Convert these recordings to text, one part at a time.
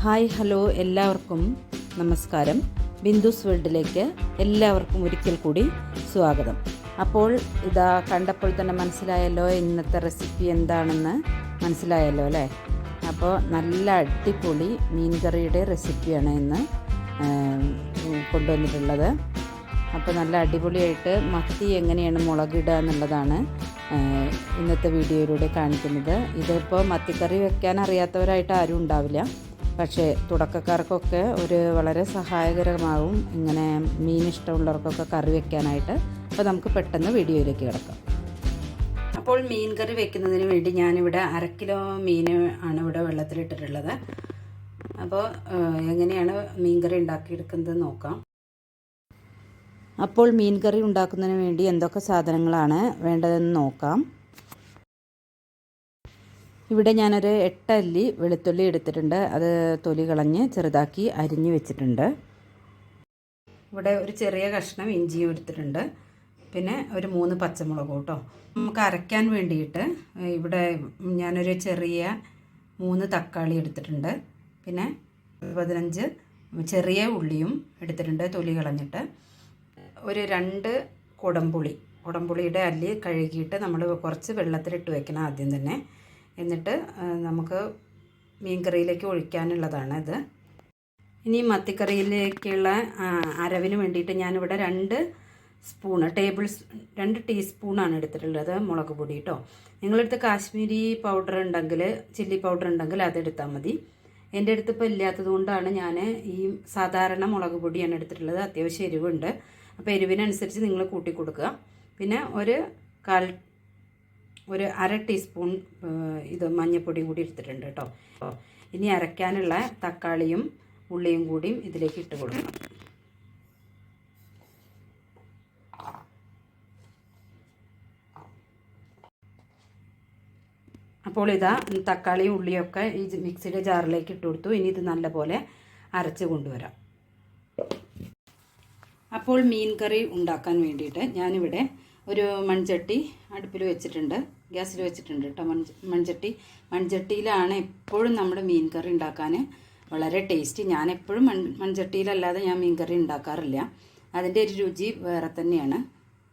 Hi hello എല്ലാവർക്കും നമസ്കാരം. ബിന്ദുസ് വേൾഡിലേക്ക് എല്ലാവർക്കും ഒരിക്കൽ കൂടി സ്വാഗതം. അപ്പോൾ ഇതാ കണ്ടപ്പോൾ തന്നെ മനസ്സിലായല്ലോ ഇന്നത്തെ റെസിപ്പി എന്താണെന്ന് മനസ്സിലായല്ലോ അല്ലേ? അപ്പോൾ നല്ല അടിപൊളി മീൻ കറിയുടെ റെസിപ്പിയാണ് ഇന്ന് കൊണ്ടുവന്നിട്ടുള്ളത്. അപ്പോൾ നല്ല അടിപൊളിയായിട്ട് മത്തി എങ്ങനെയാണ് മുളകിടുക എന്നുള്ളതാണ് ഇന്നത്തെ വീഡിയോയിലൂടെ കാണിക്കുന്നത്. ഇതിപ്പോൾ മത്തിക്കറി വെക്കാൻ അറിയാത്തവരായിട്ട് ആരും ഉണ്ടാവില്ല. പക്ഷേ തുടക്കക്കാർക്കൊക്കെ വളരെ സഹായകരമാകും ഇങ്ങനെ മീൻ ഇഷ്ടമുള്ളവർക്കൊക്കെ കറി വെക്കാനായിട്ട്. അപ്പോൾ നമുക്ക് പെട്ടെന്ന് വീഡിയോയിലേക്ക് കിടക്കാം. അപ്പോൾ മീൻ കറി വെക്കുന്നതിന് വേണ്ടി ഞാനിവിടെ 1/2 കിലോ മീൻ ആണ് ഇവിടെ വെള്ളത്തിലിട്ടിട്ടുള്ളത്. അപ്പോൾ എങ്ങനെയാണ് മീൻ കറി ഉണ്ടാക്കിയെടുക്കുന്നത് നോക്കാം. അപ്പോൾ മീൻ കറി ഉണ്ടാക്കുന്നതിന് വേണ്ടി എന്തൊക്കെ സാധനങ്ങളാണ് വേണ്ടതെന്ന് നോക്കാം. ഇവിടെ ഞാനൊരു 8 അല്ലി വെളുത്തുള്ളി എടുത്തിട്ടുണ്ട്. അത് തൊലി കളഞ്ഞ് ചെറുതാക്കി അരിഞ്ഞ് വെച്ചിട്ടുണ്ട്. ഇവിടെ ഒരു ചെറിയ കഷ്ണം ഇഞ്ചിയും എടുത്തിട്ടുണ്ട്. പിന്നെ ഒരു 3 പച്ചമുളക് കേട്ടോ. നമുക്ക് അരയ്ക്കാൻ വേണ്ടിയിട്ട് ഇവിടെ ഞാനൊരു ചെറിയ 3 തക്കാളി എടുത്തിട്ടുണ്ട്. പിന്നെ 15 ചെറിയ ഉള്ളിയും എടുത്തിട്ടുണ്ട് തൊലി കളഞ്ഞിട്ട്. ഒരു 2 കുടംപുളിയുടെ അല്ലി കഴുകിയിട്ട് നമ്മൾ കുറച്ച് വെള്ളത്തിലിട്ട് വെക്കണം ആദ്യം തന്നെ. എന്നിട്ട് നമുക്ക് മീൻ കറിയിലേക്ക് ഒഴിക്കാനുള്ളതാണ് ഇത്. ഇനി മത്തിക്കറിയിലേക്കുള്ള അരവിന് വേണ്ടിയിട്ട് ഞാനിവിടെ 2 ടീസ്പൂണാണ് എടുത്തിട്ടുള്ളത് മുളക് പൊടി കേട്ടോ. നിങ്ങളടുത്ത് കാശ്മീരി പൗഡർ ഉണ്ടെങ്കിൽ, ചില്ലി പൗഡർ ഉണ്ടെങ്കിൽ അതെടുത്താൽ മതി. എൻ്റെ അടുത്ത് ഇപ്പോൾ ഇല്ലാത്തത് കൊണ്ടാണ് ഞാൻ ഈ സാധാരണ മുളക് പൊടിയാണ് എടുത്തിട്ടുള്ളത്. അത്യാവശ്യം എരിവുണ്ട്. അപ്പോൾ എരിവിനനുസരിച്ച് നിങ്ങൾ കൂട്ടി കൊടുക്കുക. പിന്നെ ഒരു 1/2 ടീസ്പൂൺ ഇത് മഞ്ഞൾപ്പൊടി കൂടി എടുത്തിട്ടുണ്ട് കേട്ടോ. ഇനി അരയ്ക്കാനുള്ള തക്കാളിയും ഉള്ളിയും കൂടിയും ഇതിലേക്ക് ഇട്ട് കൊടുക്കണം. അപ്പോൾ ഇതാ തക്കാളിയും ഉള്ളിയൊക്കെ ഈ മിക്സിയുടെ ജാറിലേക്ക് ഇട്ട് കൊടുത്തു. ഇനി ഇത് നല്ലപോലെ അരച്ച് കൊണ്ടുവരാം. അപ്പോൾ മീൻ കറി ഉണ്ടാക്കാൻ വേണ്ടിയിട്ട് ഞാനിവിടെ ഒരു മൺചട്ടി അടുപ്പിൽ വെച്ചിട്ടുണ്ട്, ഗ്യാസിൽ വെച്ചിട്ടുണ്ട് കേട്ടോ. മൺചട്ടിയിലാണ് എപ്പോഴും നമ്മുടെ മീൻ കറി ഉണ്ടാക്കാൻ വളരെ ടേസ്റ്റ്. ഞാൻ എപ്പോഴും മൺചട്ടിയിലല്ലാതെ ഞാൻ മീൻ കറി ഉണ്ടാക്കാറില്ല. അതിൻ്റെ ഒരു രുചി വേറെ തന്നെയാണ്.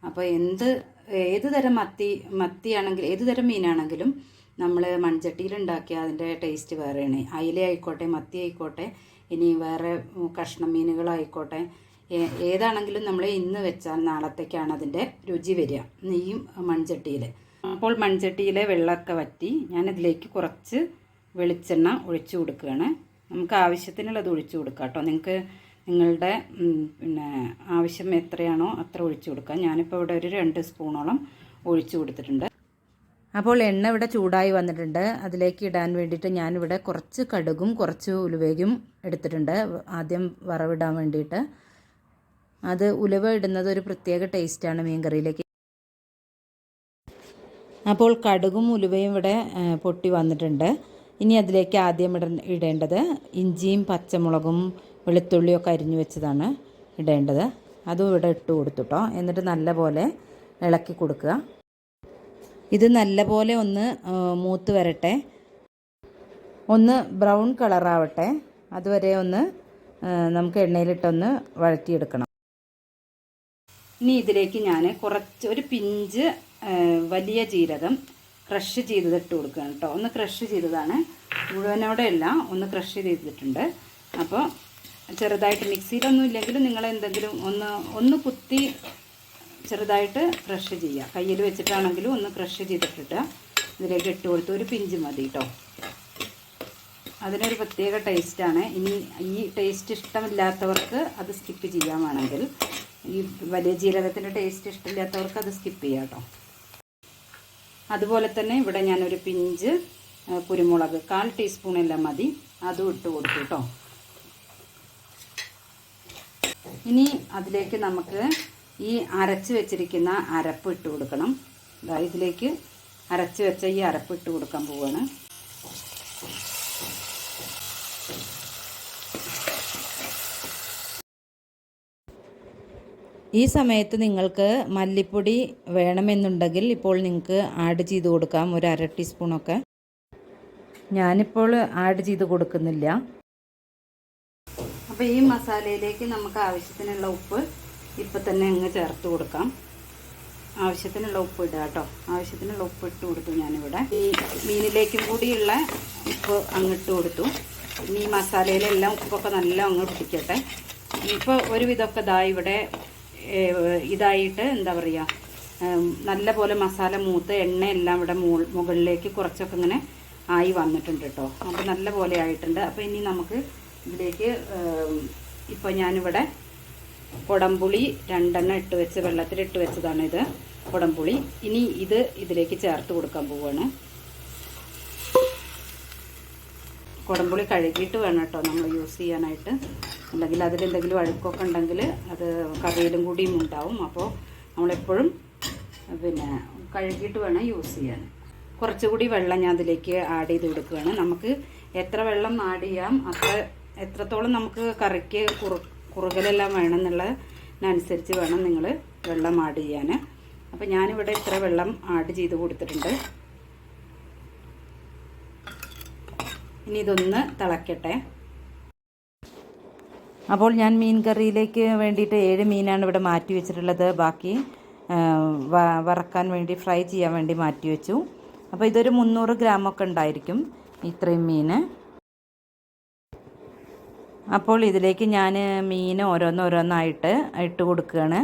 അപ്പോൾ ഏത് തരം മത്തിയാണെങ്കിൽ ഏത് തരം മീനാണെങ്കിലും നമ്മൾ മൺചട്ടിയിൽ ഉണ്ടാക്കിയാൽ അതിൻ്റെ ടേസ്റ്റ് വേറെയാണ്. അയില ആയിക്കോട്ടെ, മത്തി ആയിക്കോട്ടെ, ഇനി വേറെ കഷ്ണം മീനുകളായിക്കോട്ടെ, ഏതാണെങ്കിലും നമ്മൾ ഇന്ന് വെച്ചാൽ നാളത്തേക്കാണ് അതിൻ്റെ രുചി വരിക ഈ മൺചട്ടിയിൽ. അപ്പോൾ മൺചട്ടിയിലെ വെള്ളമൊക്കെ വറ്റി ഞാനതിലേക്ക് കുറച്ച് വെളിച്ചെണ്ണ ഒഴിച്ചു കൊടുക്കുകയാണ്. നമുക്ക് ആവശ്യത്തിനുള്ളത് ഒഴിച്ചു കൊടുക്കാം കേട്ടോ. നിങ്ങളുടെ ആവശ്യം എത്രയാണോ അത്ര ഒഴിച്ചു കൊടുക്കാം. ഞാനിപ്പോൾ ഇവിടെ ഒരു 2 സ്പൂണോളം ഒഴിച്ചു കൊടുത്തിട്ടുണ്ട്. അപ്പോൾ എണ്ണ ഇവിടെ ചൂടായി വന്നിട്ടുണ്ട്. അതിലേക്ക് ഇടാൻ വേണ്ടിയിട്ട് ഞാനിവിടെ കുറച്ച് കടുകും കുറച്ച് ഉലുവയും എടുത്തിട്ടുണ്ട്. ആദ്യം വറവിടാൻ വേണ്ടിയിട്ട്. അത് ഉലുവ ഇടുന്നത് ഒരു പ്രത്യേക ടേസ്റ്റാണ് മീൻ കറിയിലേക്ക്. അപ്പോൾ കടുകും ഉലുവയും ഇവിടെ പൊട്ടി വന്നിട്ടുണ്ട്. ഇനി അതിലേക്ക് ആദ്യം ഇടേണ്ടത് ഇഞ്ചിയും പച്ചമുളകും വെളുത്തുള്ളിയൊക്കെ അരിഞ്ഞു വെച്ചതാണ് ഇടേണ്ടത്. അതും ഇവിടെ ഇട്ട് കൊടുത്തുട്ടോ. എന്നിട്ട് നല്ലപോലെ ഇളക്കി കൊടുക്കുക. ഇത് നല്ലപോലെ ഒന്ന് മൂത്ത് വരട്ടെ, ഒന്ന് ബ്രൗൺ കളറാവട്ടെ. അതുവരെ ഒന്ന് നമുക്ക് എണ്ണയിലിട്ടൊന്ന് വഴറ്റിയെടുക്കണം. ഇനി ഇതിലേക്ക് ഞാൻ ഒരു പിഞ്ച് വലിയ ജീരകം ക്രഷ് ചെയ്തത് ഇട്ട് കൊടുക്കുകയാണ് കേട്ടോ. ഒന്ന് ക്രഷ് ചെയ്തതാണ്, മുഴുവനോടെ അല്ല, ഒന്ന് ക്രഷ് ചെയ്തിട്ടുണ്ട്. അപ്പോൾ ചെറുതായിട്ട് മിക്സിയിലൊന്നും ഇല്ലെങ്കിലും നിങ്ങൾ എന്തെങ്കിലും ഒന്ന് കുത്തി ചെറുതായിട്ട് ക്രഷ് ചെയ്യുക. കയ്യിൽ വെച്ചിട്ടാണെങ്കിലും ഒന്ന് ക്രഷ് ചെയ്തിട്ടിട്ട് ഇതിലേക്ക് ഇട്ട് കൊടുത്ത് ഒരു പിഞ്ച് മതി കേട്ടോ. അതിനൊരു പ്രത്യേക ടേസ്റ്റാണ്. ഇനി ഈ ടേസ്റ്റ് ഇഷ്ടമില്ലാത്തവർക്ക് അത് സ്കിപ്പ് ചെയ്യാൻ വേണമെങ്കിൽ, ഈ വലിയ ജീരകത്തിൻ്റെ ടേസ്റ്റ് ഇഷ്ടമില്ലാത്തവർക്ക് അത് സ്കിപ്പ് ചെയ്യാം കേട്ടോ. അതുപോലെ തന്നെ ഇവിടെ ഞാനൊരു പിഞ്ച് കുരുമുളക് 1/4 ടീസ്പൂൺ എല്ലാം മതി, അതും ഇട്ട് കൊടുത്തു കേട്ടോ. ഇനി അതിലേക്ക് നമുക്ക് ഈ അരച്ച് വെച്ചിരിക്കുന്ന അരപ്പ് ഇട്ട് കൊടുക്കണം. ഇതിലേക്ക് അരച്ച് വെച്ച ഈ അരപ്പ് ഇട്ട് കൊടുക്കാൻ പോവുകയാണ്. ഈ സമയത്ത് നിങ്ങൾക്ക് മല്ലിപ്പൊടി വേണമെന്നുണ്ടെങ്കിൽ ഇപ്പോൾ നിങ്ങൾക്ക് ആഡ് ചെയ്ത് കൊടുക്കാം, ഒരു 1/2 ടീസ്പൂണൊക്കെ. ഞാനിപ്പോൾ ആഡ് ചെയ്ത് കൊടുക്കുന്നില്ല. അപ്പോൾ ഈ മസാലയിലേക്ക് നമുക്ക് ആവശ്യത്തിനുള്ള ഉപ്പ് ഇപ്പം തന്നെ അങ്ങ് ചേർത്ത് കൊടുക്കാം. ആവശ്യത്തിനുള്ള ഉപ്പ് ഇടുക കേട്ടോ. ആവശ്യത്തിനുള്ള ഉപ്പ് ഇട്ട് കൊടുത്തു ഞാനിവിടെ. ഈ മീനിലേക്കും കൂടിയുള്ള ഉപ്പ് അങ്ങിട്ട് കൊടുത്തു. ഇനി ഈ മസാലയിലെല്ലാം ഉപ്പൊക്കെ നല്ല അങ്ങ് പിടിക്കട്ടെ. ഇപ്പോൾ ഒരുവിധമൊക്കെ ഇവിടെ ഇതായിട്ട് എന്താ പറയുക, നല്ല പോലെ മസാല മൂത്ത് എണ്ണയെല്ലാം ഇവിടെ മുകളിലേക്ക് കുറച്ചൊക്കെ ഇങ്ങനെ ആയി വന്നിട്ടുണ്ട് കേട്ടോ. അപ്പോൾ നല്ല പോലെ ആയിട്ടുണ്ട്. അപ്പോൾ ഇനി നമുക്ക് ഇതിലേക്ക് ഇപ്പോൾ ഞാനിവിടെ കുടംപുളി 2 എണ്ണം ഇട്ട് വെച്ച് വെള്ളത്തിലിട്ട് വെച്ചതാണ് ഇത് കുടംപുളി. ഇനി ഇത് ഇതിലേക്ക് ചേർത്ത് കൊടുക്കാൻ പോവുകയാണ്. കുടംപുളി കഴുകിയിട്ട് വേണം കേട്ടോ നമ്മൾ യൂസ് ചെയ്യാനായിട്ട്, അല്ലെങ്കിൽ അതിലെന്തെങ്കിലും അഴുക്കൊക്കെ ഉണ്ടെങ്കിൽ അത് കറിയിലും കൂടിയും ഉണ്ടാവും. അപ്പോൾ നമ്മളെപ്പോഴും പിന്നെ കഴുകിയിട്ട് വേണം യൂസ് ചെയ്യാൻ. കുറച്ചുകൂടി വെള്ളം ഞാൻ അതിലേക്ക് ആഡ് ചെയ്ത് കൊടുക്കുകയാണ്. നമുക്ക് എത്ര വെള്ളം ആഡ് ചെയ്യാം, എത്രത്തോളം നമുക്ക് കറിക്ക് കുറുകലെല്ലാം വേണമെന്നുള്ളതിനനുസരിച്ച് വേണം നിങ്ങൾ വെള്ളം ആഡ് ചെയ്യാൻ. അപ്പോൾ ഞാനിവിടെ ഇത്ര വെള്ളം ആഡ് ചെയ്ത് കൊടുത്തിട്ടുണ്ട്. ഇനി ഇതൊന്ന് തിളക്കട്ടെ. അപ്പോൾ ഞാൻ മീൻ കറിയിലേക്ക് വേണ്ടിയിട്ട് 7 മീനാണ് ഇവിടെ മാറ്റി വെച്ചിട്ടുള്ളത്. ബാക്കി വറക്കാൻ വേണ്ടി ഫ്രൈ ചെയ്യാൻ വേണ്ടി മാറ്റി വെച്ചു. അപ്പോൾ ഇതൊരു 300 ഗ്രാമൊക്കെ ഉണ്ടായിരിക്കും ഇത്രയും മീൻ. അപ്പോൾ ഇതിലേക്ക് ഞാൻ മീൻ ഓരോന്നോരോന്നായിട്ട് ഇട്ട് കൊടുക്കുകയാണ്.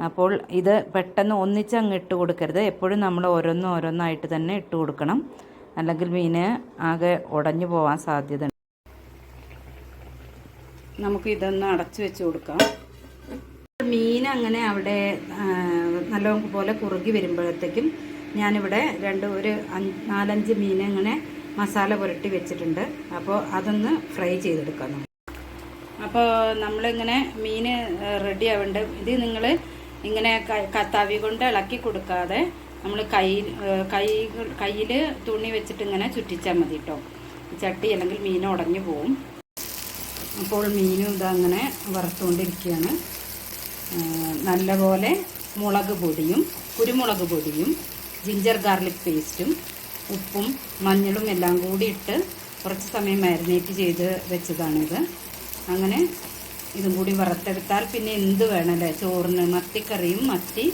അപ്പോൾ ഇത് പെട്ടെന്ന് ഒന്നിച്ച് അങ്ങ് ഇട്ട് കൊടുക്കരുത്. എപ്പോഴും നമ്മൾ ഓരോന്നായിട്ട് തന്നെ ഇട്ട് കൊടുക്കണം, അല്ലെങ്കിൽ മീൻ ആകെ ഉടഞ്ഞു പോകാൻ സാധ്യതയുണ്ട്. നമുക്ക് ഇതൊന്ന് അടച്ചു വെച്ച് കൊടുക്കാം. മീൻ അങ്ങനെ അവിടെ നല്ലപോലെ കുറുകി വരുമ്പോഴത്തേക്കും ഞാനിവിടെ ഒരു 4-5 മീൻ ഇങ്ങനെ മസാല പുരട്ടി വെച്ചിട്ടുണ്ട്. അപ്പോൾ അതൊന്ന് ഫ്രൈ ചെയ്തെടുക്കാം. അപ്പോൾ നമ്മളിങ്ങനെ മീൻ റെഡി ആവേണ്ട ഇത് നിങ്ങൾ ഇങ്ങനെ തവി കൊണ്ട് ഇളക്കി കൊടുക്കാതെ നമ്മൾ കയ്യിൽ തുണി വെച്ചിട്ട് ഇങ്ങനെ ചുറ്റിച്ചാൽ മതി കേട്ടോ. ചട്ടി അല്ലെങ്കിൽ മീൻ ഉടഞ്ഞു പോവും. അപ്പോൾ മീനും ഇതങ്ങനെ വറുത്തുകൊണ്ടിരിക്കുകയാണ്. നല്ലപോലെ മുളക് പൊടിയും കുരുമുളക് പൊടിയും ജിഞ്ചർ ഗാർലിക് പേസ്റ്റും ഉപ്പും മഞ്ഞളും എല്ലാം കൂടി ഇട്ട് കുറച്ച് സമയം മാരിനേറ്റ് ചെയ്ത് വെച്ചതാണിത്. അങ്ങനെ ഇതും കൂടി വറുത്തെടുത്താൽ പിന്നെ എന്ത് വേണമല്ലേ ചോറിന്. മത്തിക്കറിയും മത്തി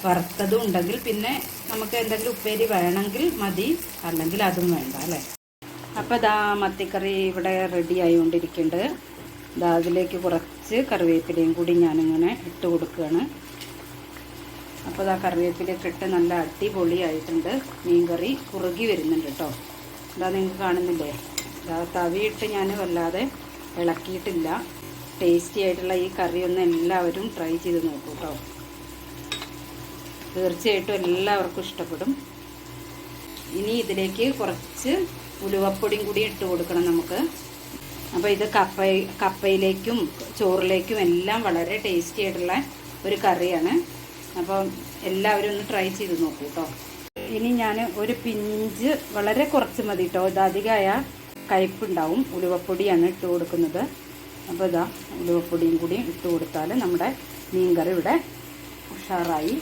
വറുത്തതും ഉണ്ടെങ്കിൽ പിന്നെ നമുക്ക് എന്തെങ്കിലും ഉപ്പേരി വേണമെങ്കിൽ മതി, അല്ലെങ്കിൽ അതും വേണ്ട അല്ലേ. അപ്പോൾ ഇതാ മത്തിക്കറി ഇവിടെ റെഡി ആയിക്കൊണ്ടിരിക്കുന്നുണ്ട്. അതിലേക്ക് കുറച്ച് കറിവേപ്പിലയും കൂടി ഞാനിങ്ങനെ ഇട്ട് കൊടുക്കുകയാണ്. അപ്പോൾ ഇതാ കറിവേപ്പിലയൊക്കെ ഇട്ട് നല്ല അടിപൊളിയായിട്ടുണ്ട്. മീൻ കറി കുറുകി വരുന്നുണ്ട് കേട്ടോ. നിങ്ങൾക്ക് കാണുന്നില്ലേ, തവിയിട്ട് ഞാൻ വല്ലാതെ ഇളക്കിയിട്ടില്ല. ടേസ്റ്റി ആയിട്ടുള്ള ഈ കറി ഒന്ന് എല്ലാവരും ട്രൈ ചെയ്ത് നോക്കൂ കേട്ടോ. തീർച്ചയായിട്ടും എല്ലാവർക്കും ഇഷ്ടപ്പെടും. ഇനി ഇതിലേക്ക് കുറച്ച് ഉലുവപ്പൊടിയും കൂടി ഇട്ട് കൊടുക്കണം നമുക്ക്. അപ്പോൾ ഇത് കപ്പയിലേക്കും ചോറിലേക്കും എല്ലാം വളരെ ടേസ്റ്റി ആയിട്ടുള്ള ഒരു കറിയാണ്. അപ്പോൾ എല്ലാവരും ഒന്ന് ട്രൈ ചെയ്ത് നോക്കൂ കേട്ടോ. ഇനി ഞാൻ ഒരു പിഞ്ച് വളരെ കുറച്ച് മതി കേട്ടോ. ഇത് അധികമായ കയ്പ്പുണ്ടാവും. ഉലുവപ്പൊടിയാണ് ഇട്ട് കൊടുക്കുന്നത്. അപ്പോൾ ഇതാ ഉലുവപ്പൊടിയും കൂടി ഇട്ട് കൊടുത്താൽ നമ്മുടെ മീൻ കറി ഇവിടെ ഉഷാറായി.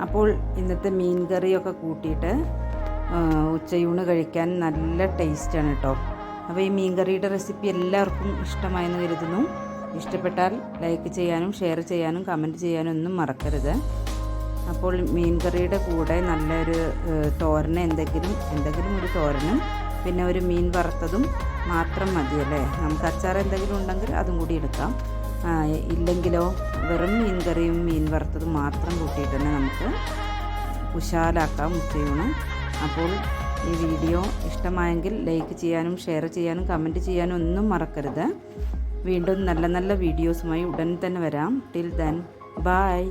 അപ്പോൾ ഇന്നത്തെ മീൻ കറിയൊക്കെ കൂട്ടിയിട്ട് ഉച്ചയൂണ് കഴിക്കാൻ നല്ല ടേസ്റ്റാണ് കേട്ടോ. അപ്പോൾ ഈ മീൻ കറിയുടെ റെസിപ്പി എല്ലാവർക്കും ഇഷ്ടമായെന്ന് കരുതുന്നു. ഇഷ്ടപ്പെട്ടാൽ ലൈക്ക് ചെയ്യാനും ഷെയർ ചെയ്യാനും കമൻറ്റ് ചെയ്യാനും ഒന്നും മറക്കരുത്. അപ്പോൾ മീൻ കറിയുടെ കൂടെ നല്ലൊരു തോരന് എന്തെങ്കിലും ഒരു തോരനും പിന്നെ ഒരു മീൻ വറുത്തതും മാത്രം മതിയല്ലേ. നമുക്ക് അച്ചാർ എന്തെങ്കിലും ഉണ്ടെങ്കിൽ അതും കൂടി എടുക്കാം. ഇല്ലെങ്കിലോ വെറും മീൻ കറിയും മീൻ വറുത്തതും മാത്രം കൂട്ടിയിട്ട് തന്നെ നമുക്ക് കുശാലാക്കാം ഉച്ചയൂണ്. അപ്പോൾ ഈ വീഡിയോ ഇഷ്ടമായെങ്കിൽ ലൈക്ക് ചെയ്യാനും ഷെയർ ചെയ്യാനും കമൻറ്റ് ചെയ്യാനും ഒന്നും മറക്കരുത്. വീണ്ടും നല്ല നല്ല വീഡിയോസുമായി ഉടൻ തന്നെ വരാം. Till then bye.